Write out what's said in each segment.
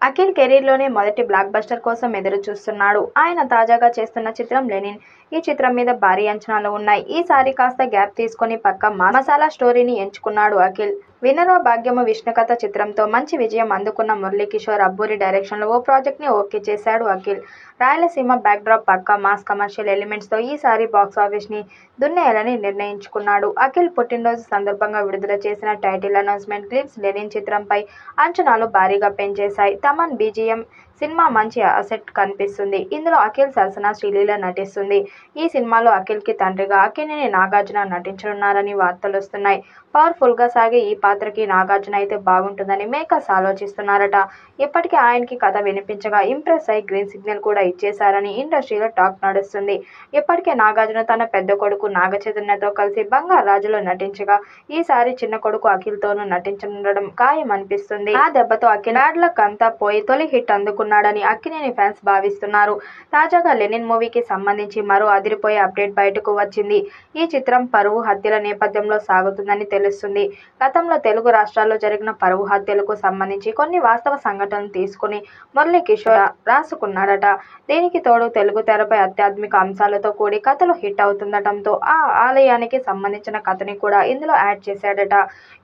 అఖిల్ కెరీర్లోనే మొదటి block buster కోసం ఎదురు చూస్తున్నాడు. ఆయన తాజాగా చేస్తున్న చిత్రం లెనిన్. ఈ చిత్రం మీద భారీ అంచనాలు ఉన్నాయి. ఈసారి కాస్త గ్యాప్ తీసుకుని పక్కా మసాలా స్టోరీని ఎంచుకున్నాడు అఖిల్. వినరో భాగ్యము విష్ణుకథ చిత్రంతో మంచి విజయం అందుకున్న మురళీకిషోర్ అబ్బూరి డైరెక్షన్లో ఓ ప్రాజెక్ట్ని ఓకే చేశాడు అఖిల్. రాయలసీమ బ్యాక్డ్రాప్ పక్కా మాస్ కమర్షియల్ ఎలిమెంట్స్తో ఈసారి బాక్సాఫీస్ని దున్నేయాలని నిర్ణయించుకున్నాడు. అఖిల్ పుట్టినరోజు సందర్భంగా విడుదల చేసిన టైటిల్ అనౌన్స్మెంట్ గ్లింప్స్ లెనిన్ చిత్రంపై అంచనాలు భారీగా పెంచేశాయి. తమన్ బీజీఎం సినిమా మంచి అసెట్ కనిపిస్తుంది. ఇందులో అఖిల్ సరసన శ్రీలీల నటిస్తుంది. ఈ సినిమాలో అఖిల్కి తండ్రిగా అక్కినేని నాగార్జున నటించనున్నారని వార్తలు వస్తున్నాయి. పవర్ఫుల్గా సాగే ఈ పాత్రకి నాగార్జున అయితే బాగుంటుందని మేకర్స్ ఆలోచిస్తున్నారట. ఇప్పటికే ఆయనకి కథ వినిపించగా ఇంప్రెస్ అయి గ్రీన్ సిగ్నల్ కూడా ఇచ్చేశారని ఇండస్ట్రీలో టాక్ నడుస్తుంది. ఇప్పటికే నాగార్జున తన పెద్ద కొడుకు నాగ చైతన్యతో కలిసి బంగారు రాజులో నటించగా ఈసారి చిన్న కొడుకు అఖిల్తోనూ నటించనుండడం ఖాయమనిపిస్తుంది. ఆ దెబ్బతో అఖిల్ హార్డ్లక్ అంతా పోయి తొలి హిట్ అందుకున్నాడని అక్కినేని ఫ్యాన్స్ భావిస్తున్నారు. తాజాగా లెనిన్ మూవీకి సంబంధించి మరో అదిరిపోయే అప్డేట్ బయటకు వచ్చింది. ఈ చిత్రం పరువు హత్యల నేపథ్యంలో సాగుతుందని తెలుస్తుంది. గతంలో తెలుగు రాష్ట్రాల్లో జరిగిన పరువు హత్యలకు సంబంధించి కొన్ని వాస్తవ సంఘటనలు తీసుకుని మురళీకిషోర్ రాసుకున్నాడట. దీనికి తోడు తెలుగు తెరపై ఆధ్యాత్మిక అంశాలతో కూడి కథలు హిట్ అవుతుండటంతో ఆ ఆలయానికి సంబంధించిన కథని కూడా ఇందులో యాడ్ చేశాడట.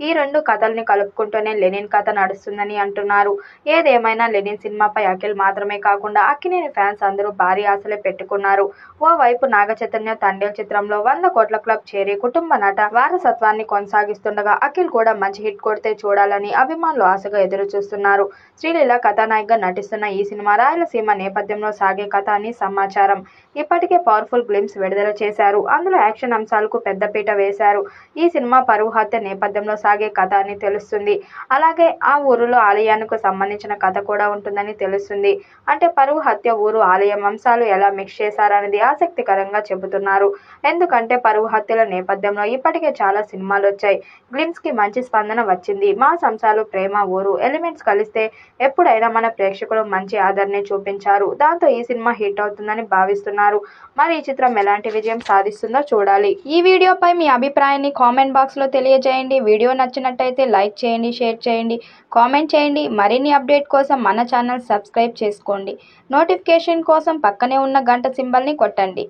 ఈ రెండు కథల్ని కలుపుకుంటూనే లెనిన్ కథ నడుస్తుందని అంటున్నారు. ఏదేమైనా లెనిన్ సినిమాపై అఖిల్ మాత్రమే కాకుండా అక్కినేని ఫ్యాన్స్ అందరూ భారీ ఆశలే పెట్టుకున్నారు. ఓవైపు నాగ చైతన్య తండేల్ చిత్రంలో 100 కోట్ల క్లబ్ చేరి కుటుంబ నట వారసత్వాన్ని కొనసాగిస్తుండగా అఖిల్ కూడా మంచి హిట్ కొడితే చూడాలని అభిమానులు ఆశగా ఎదురు చూస్తున్నారు. శ్రీలీల కథానాయికగా నటిస్తున్న ఈ సినిమా రాయలసీమ నేపథ్యంలో సాగే కథ అని సమాచారం. ఇప్పటికే పవర్ఫుల్ గ్లింప్స్ విడుదల చేశారు. అందులో యాక్షన్ అంశాలకు పెద్దపీట వేశారు. ఈ సినిమా పరువు హత్య నేపథ్యంలో సాగే కథ అని తెలుస్తుంది. అలాగే ఆ ఊరిలో ఆలయానికి సంబంధించిన కథ కూడా ఉంటుందని తెలుస్తుంది. అంటే పరువు హత్య, ఊరు, ఆలయం అంశాలు ఎలా మిక్స్ చేశారనేది ఆసక్తికరంగా చెబుతున్నారు. ఎందుకంటే పరువు హత్యల నేపథ్యంలో ఇప్పటికే చాలా సినిమాలు వచ్చాయి. గ్లింప్స్ కి మంచి స్పందన వచ్చింది. మాస్ అంశాలు, ప్రేమ, ఊరు ఎలిమెంట్స్ కలిస్తే ఎప్పుడైనా మన ప్రేక్షకులు మంచి ఆదరణ చూపించారు. దాంతో ఈ సినిమా హిట్ అవుతుందని భావిస్తున్నారు. మరి ఈ చిత్రం ఎలాంటి విజయం సాధిస్తుందో చూడాలి. ఈ వీడియోపై మీ అభిప్రాయాన్ని కామెంట్ బాక్స్ లో తెలియజేయండి. వీడియో నచ్చినట్టయితే లైక్ చేయండి, షేర్ చేయండి, కామెంట్ చేయండి. మరిన్ని అప్డేట్ కోసం మన ఛానల్ సబ్స్క్రైబ్ చేసుకోండి. నోటిఫికేషన్ కోసం పక్కనే ఉన్న గంట సింబల్ని కొట్టండి.